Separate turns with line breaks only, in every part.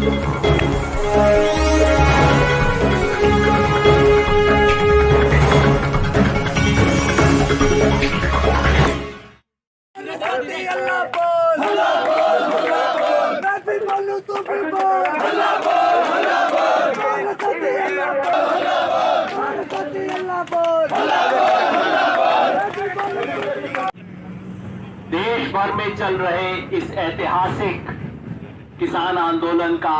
देश भर में चल रहे इस ऐतिहासिक किसान आंदोलन का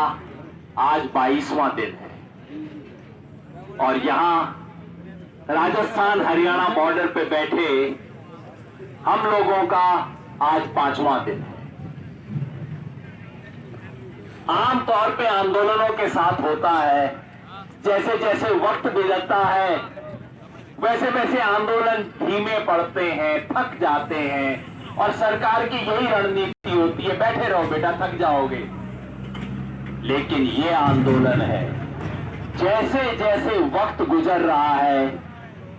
आज 22वां दिन है और यहां राजस्थान हरियाणा बॉर्डर पे बैठे हम लोगों का आज 5वां दिन है। आमतौर पे आंदोलनों के साथ होता है, जैसे जैसे वक्त गुजरता है वैसे वैसे आंदोलन धीमे पड़ते हैं, थक जाते हैं और सरकार की यही रणनीति होती है, बैठे रहो बेटा थक जाओगे। लेकिन ये आंदोलन है, जैसे जैसे वक्त गुजर रहा है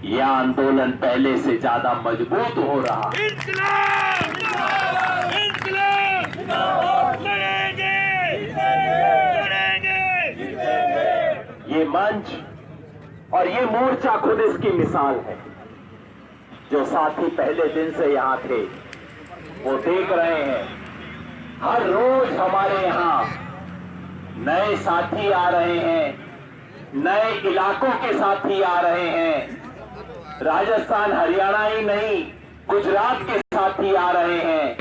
यह आंदोलन पहले से ज्यादा मजबूत हो रहा है। ये मंच और ये मोर्चा खुद इसकी मिसाल है। जो साथी पहले दिन से यहां थे वो देख रहे हैं, हर रोज हमारे यहां नए साथी आ रहे हैं, नए इलाकों के साथी आ रहे हैं। राजस्थान हरियाणा ही नहीं, गुजरात के साथी आ रहे हैं।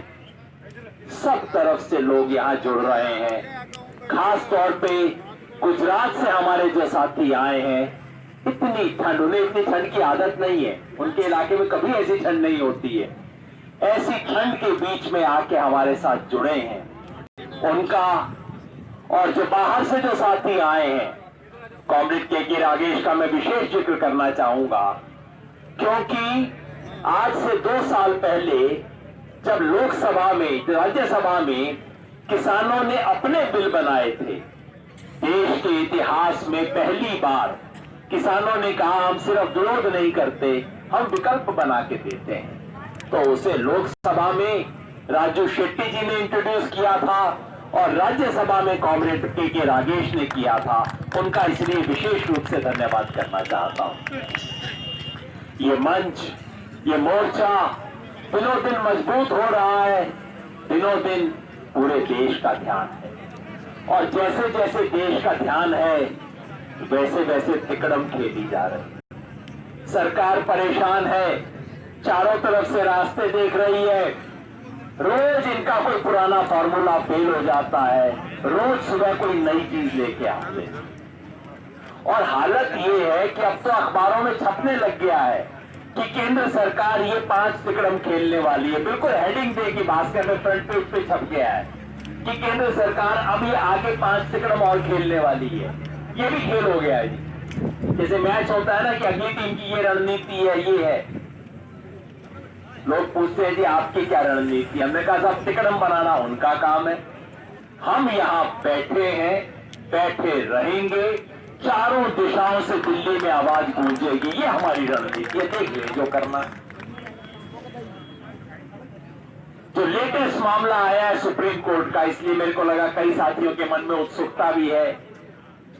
सब तरफ से लोग यहां जुड़ रहे हैं। खास तौर पे गुजरात से हमारे जो साथी आए हैं, इतनी ठंड, उन्हें इतनी ठंड की आदत नहीं है, उनके इलाके में कभी ऐसी ठंड नहीं होती है। ऐसी ठंड के बीच में आके हमारे साथ जुड़े हैं। उनका और जो बाहर से जो साथी आए हैं, कॉमरेड के रागेश का मैं विशेष जिक्र करना चाहूंगा, क्योंकि आज से 2 साल पहले जब लोकसभा में, राज्यसभा में किसानों ने अपने बिल बनाए थे, देश के इतिहास में पहली बार किसानों ने कहा हम सिर्फ विरोध नहीं करते, हम विकल्प बना के देते हैं। तो उसे लोकसभा में राजू शेट्टी जी ने इंट्रोड्यूस किया था और राज्यसभा में कॉमरेड के रागेश ने किया था। उनका इसलिए विशेष रूप से धन्यवाद करना चाहता हूं। ये मंच, ये मोर्चा दिनों दिन मजबूत हो रहा है, दिनों दिन पूरे देश का ध्यान है और जैसे जैसे देश का ध्यान है वैसे वैसे तिकड़म खेली जा रही है। सरकार परेशान है, चारों तरफ से रास्ते देख रही है। रोज इनका कोई पुराना फॉर्मूला फेल हो जाता है, रोज सुबह कोई नई चीज लेके आते हैं। और हालत ये है कि अब तो अखबारों में छपने लग गया है कि केंद्र सरकार ये 5 तिकड़म खेलने वाली है। बिल्कुल हेडिंग दे कि भास्कर में फ्रंट पेज पे छप गया है कि केंद्र सरकार अब ये आगे 5 तिकड़म और खेलने वाली है। ये भी खेल हो गया है जी। जैसे मैच होता है ना कि अगली टीम की ये रणनीति है, ये है। लोग पूछते हैं जी आपकी क्या रणनीति? हमने कहा सब तिकड़म बनाना उनका काम है, हम यहां बैठे हैं, बैठे रहेंगे, चारों दिशाओं से दिल्ली में आवाज गूंजेगी, ये हमारी रणनीति है। देख ले जो करना। जो लेटेस्ट मामला आया है सुप्रीम कोर्ट का, इसलिए मेरे को लगा कई साथियों के मन में उत्सुकता भी है।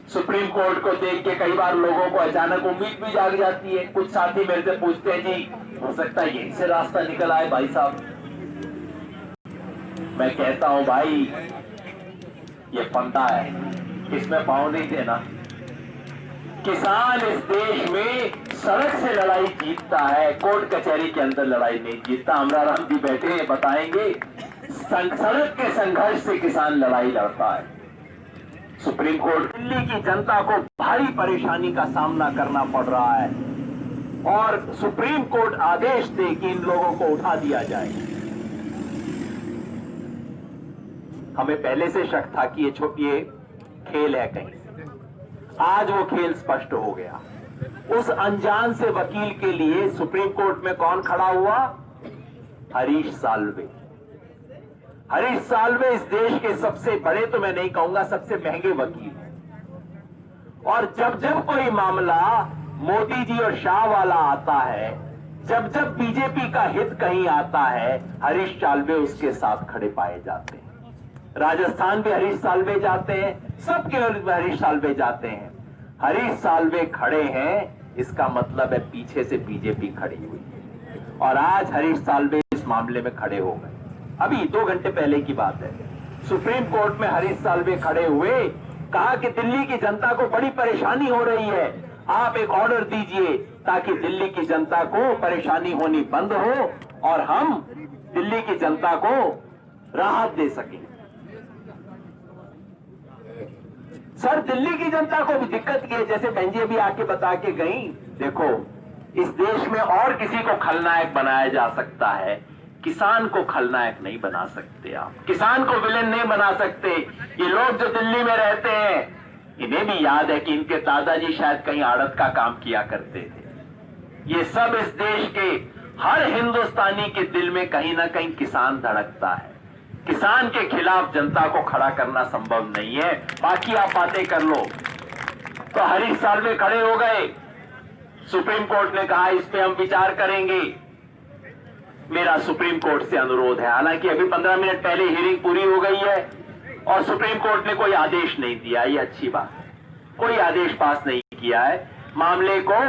सुप्रीम कोर्ट को देख के कई बार लोगों को अचानक उम्मीद भी जाग जाती है। कुछ साथी मेरे से पूछते हैं जी हो सकता है यहीं से रास्ता निकल आए भाई साहब। मैं कहता हूं भाई ये फंदा है, इसमें पांव नहीं देना। किसान इस देश में सड़क से लड़ाई जीतता है, कोर्ट कचहरी के अंदर लड़ाई नहीं जीतता। अमराराम जी बैठे हैं, बताएंगे। सड़क के संघर्ष से किसान लड़ाई लड़ता है। सुप्रीम कोर्ट, दिल्ली की जनता को भारी परेशानी का सामना करना पड़ रहा है और सुप्रीम कोर्ट आदेश दे कि इन लोगों को उठा दिया जाए। हमें पहले से शक था कि ये खेल है कहीं। आज वो खेल स्पष्ट हो गया। उस अनजान से वकील के लिए सुप्रीम कोर्ट में कौन खड़ा हुआ? हरीश साल्वे। हरीश साल्वे इस देश के सबसे बड़े, तो मैं नहीं कहूंगा सबसे महंगे वकील हैं। और जब जब कोई मामला मोदी जी और शाह वाला आता है, जब जब बीजेपी का हित कहीं आता है, हरीश साल्वे उसके साथ खड़े पाए जाते हैं। राजस्थान भी हरीश साल्वे जाते हैं, सब केवल हरीश साल्वे जाते हैं। हरीश साल्वे खड़े हैं, इसका मतलब है पीछे से बीजेपी खड़ी हुई है। और आज हरीश साल्वे इस मामले में खड़े हो गए। अभी 2 घंटे पहले की बात है, सुप्रीम कोर्ट में हरीश साल्वे खड़े हुए, कहा कि दिल्ली की जनता को बड़ी परेशानी हो रही है, आप एक ऑर्डर दीजिए ताकि दिल्ली की जनता को परेशानी होनी बंद हो और हम दिल्ली की जनता को राहत दे सकें। सर, दिल्ली की जनता को भी दिक्कत की है, जैसे बहन जी अभी आके बता के गई। देखो, इस देश में और किसी को खलनायक बनाया जा सकता है, किसान को खलनायक नहीं बना सकते। आप किसान को विलेन नहीं बना सकते। ये लोग जो दिल्ली में रहते हैं, इन्हें भी याद है कि इनके दादाजी शायद कहीं आड़त का काम किया करते थे। ये सब इस देश के हर हिंदुस्तानी के दिल में कहीं ना कहीं किसान धड़कता है। किसान के खिलाफ जनता को खड़ा करना संभव नहीं है। बाकी आप बातें कर लो। तो हरीश साल्वे खड़े हो गए, सुप्रीम कोर्ट ने कहा इस पे हम विचार करेंगे। मेरा सुप्रीम कोर्ट से अनुरोध है, हालांकि अभी 15 मिनट पहले हियरिंग पूरी हो गई है और सुप्रीम कोर्ट ने कोई आदेश नहीं दिया, ये अच्छी बात है। कोई आदेश पास नहीं किया है, मामले को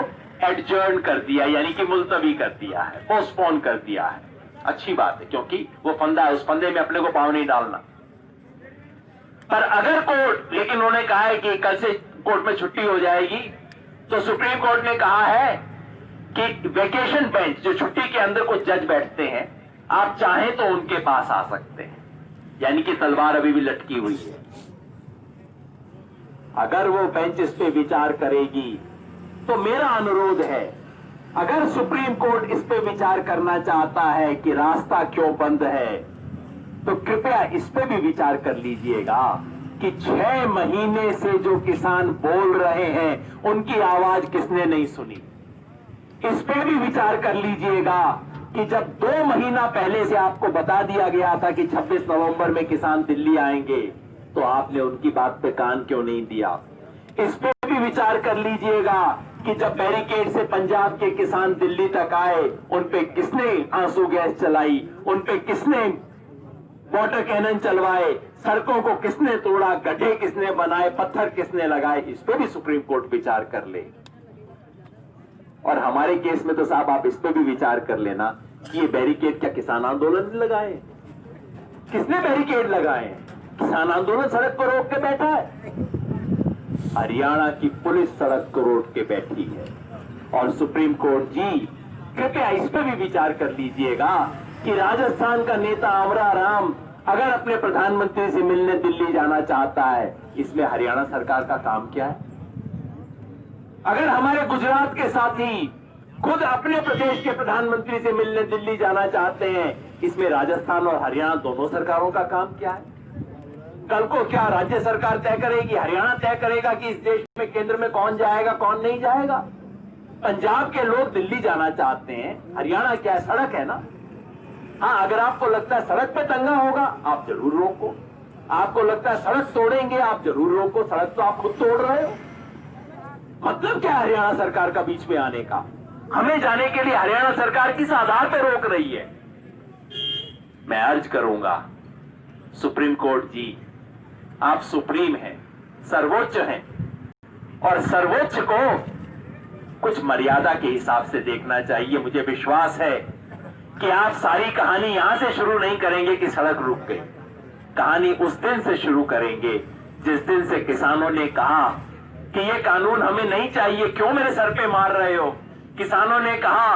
एडजर्न कर दिया, यानी कि मुलतवी कर दिया है, पोस्टपोन कर दिया है। अच्छी बात है, क्योंकि वो फंदा है, उस फंदे में अपने को पांव नहीं डालना। पर अगर कोर्ट, लेकिन उन्होंने कहा है कि कल से कोर्ट में छुट्टी हो जाएगी, तो सुप्रीम कोर्ट ने कहा है कि वेकेशन बेंच, जो छुट्टी के अंदर कुछ जज बैठते हैं, आप चाहें तो उनके पास आ सकते हैं, यानी कि तलवार अभी भी लटकी हुई है। अगर वो बेंच इस पे विचार करेगी तो मेरा अनुरोध है, अगर सुप्रीम कोर्ट इस पे विचार करना चाहता है कि रास्ता क्यों बंद है, तो कृपया इस पे भी विचार कर लीजिएगा कि 6 महीने से जो किसान बोल रहे हैं उनकी आवाज किसने नहीं सुनी। इस पे भी विचार कर लीजिएगा कि जब 2 महीना पहले से आपको बता दिया गया था कि 26 नवंबर में किसान दिल्ली आएंगे, तो आपने उनकी बात पे कान क्यों नहीं दिया। इस पे भी विचार कर लीजिएगा कि जब बैरिकेड से पंजाब के किसान दिल्ली तक आए, उन पे किसने आंसू गैस चलाई, उन पे किसने वाटर कैनन चलवाए, सड़कों को किसने तोड़ा, गड्ढे किसने बनाए, पत्थर किसने लगाए। इस पे भी सुप्रीम कोर्ट विचार कर ले। और हमारे केस में तो साहब आप इस पे भी विचार कर लेना कि ये बैरिकेड क्या किसान आंदोलन ने लगाए? किसने बैरिकेड लगाए? किसान आंदोलन सड़क पर रोक के बैठा है। हरियाणा की पुलिस सड़क को रोक के बैठी है। और सुप्रीम कोर्ट जी, कृपया इस पे भी विचार कर लीजिएगा कि राजस्थान का नेता अमरा राम अगर अपने प्रधानमंत्री से मिलने दिल्ली जाना चाहता है, इसमें हरियाणा सरकार का काम क्या है? अगर हमारे गुजरात के साथी खुद अपने प्रदेश के प्रधानमंत्री से मिलने दिल्ली जाना चाहते हैं, इसमें राजस्थान और हरियाणा दोनों सरकारों का काम क्या है? कल को क्या राज्य सरकार तय करेगी, हरियाणा तय करेगा कि इस देश में केंद्र में कौन जाएगा कौन नहीं जाएगा? पंजाब के लोग दिल्ली जाना चाहते हैं, हरियाणा क्या है? सड़क है ना। हाँ, अगर आपको लगता है सड़क पे दंगा होगा, आप जरूर रोको। आपको लगता है सड़क तोड़ेंगे, आप जरूर रोको। सड़क तो आप खुद तोड़ रहे हो। मतलब क्या हरियाणा सरकार का बीच में आने का? हमें जाने के लिए हरियाणा सरकार किस आधार पर रोक रही है? मैं अर्ज करूंगा, सुप्रीम कोर्ट जी, आप सुप्रीम हैं, सर्वोच्च हैं, और सर्वोच्च को कुछ मर्यादा के हिसाब से देखना चाहिए। मुझे विश्वास है कि आप सारी कहानी यहां से शुरू नहीं करेंगे कि सड़क रुक गई। कहानी उस दिन से शुरू करेंगे जिस दिन से किसानों ने कहा कि ये कानून हमें नहीं चाहिए, क्यों मेरे सर पे मार रहे हो? किसानों ने कहा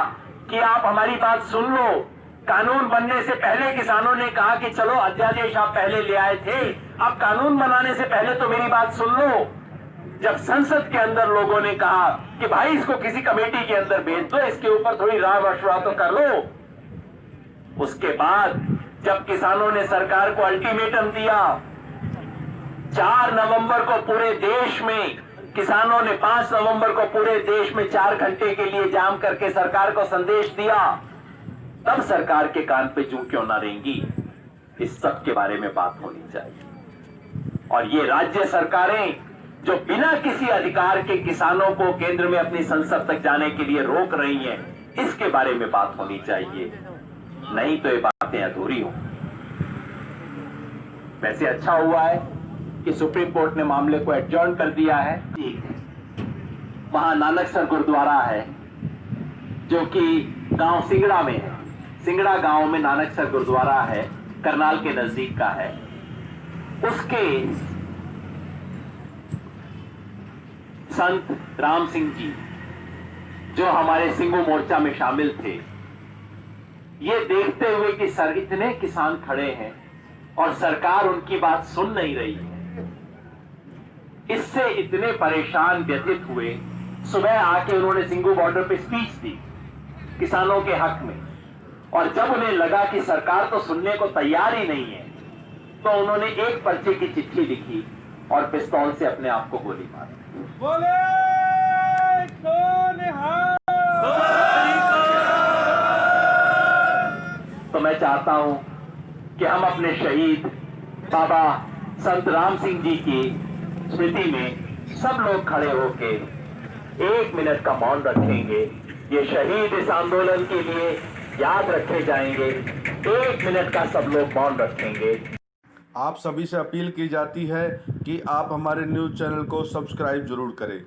कि आप हमारी बात सुन लो। कानून बनने से पहले किसानों ने कहा कि चलो अध्यादेश आप पहले ले आए थे, अब कानून बनाने से पहले तो मेरी बात सुन लो। जब संसद के अंदर लोगों ने कहा कि भाई इसको किसी कमेटी के अंदर भेज दो, इसके ऊपर थोड़ी राय मशवरा तो कर लो, उसके बाद जब किसानों ने सरकार को अल्टीमेटम दिया, 4 नवंबर को पूरे देश में किसानों ने 5 नवंबर को पूरे देश में 4 घंटे के लिए जाम करके सरकार को संदेश दिया, तब सरकार के कान पे जूं क्यों ना रहेंगी? इस सब के बारे में बात होनी चाहिए। और ये राज्य सरकारें जो बिना किसी अधिकार के किसानों को केंद्र में अपनी संसद तक जाने के लिए रोक रही हैं, इसके बारे में बात होनी चाहिए, नहीं तो ये बातें अधूरी हो। वैसे अच्छा हुआ है कि सुप्रीम कोर्ट ने मामले को एडजॉर्न कर दिया है। वहां नानकसर गुरुद्वारा है जो कि गांव सिंगड़ा में है। सिंगड़ा गांव में नानकसर गुरुद्वारा है, करनाल के नजदीक का है। उसके संत राम सिंह जी जो हमारे सिंगू मोर्चा में शामिल थे, ये देखते हुए कि सर इतने किसान खड़े हैं और सरकार उनकी बात सुन नहीं रही है, इससे इतने परेशान व्यथित हुए। सुबह आके उन्होंने सिंगू बॉर्डर पे स्पीच दी किसानों के हक में, और जब उन्हें लगा कि सरकार तो सुनने को तैयार ही नहीं है, तो उन्होंने एक पर्चे की चिट्ठी लिखी और पिस्तौल से अपने आप को गोली मार दी।
बोले
तो मैं चाहता हूं कि हम अपने शहीद बाबा संत राम सिंह जी की स्मृति में सब लोग खड़े होके 1 मिनट का मौन रखेंगे। ये शहीद इस आंदोलन के लिए याद रखे जाएंगे। 1 मिनट का सब लोग मौन रखेंगे।
आप सभी से अपील की जाती है कि आप हमारे न्यूज़ चैनल को सब्सक्राइब जरूर करें।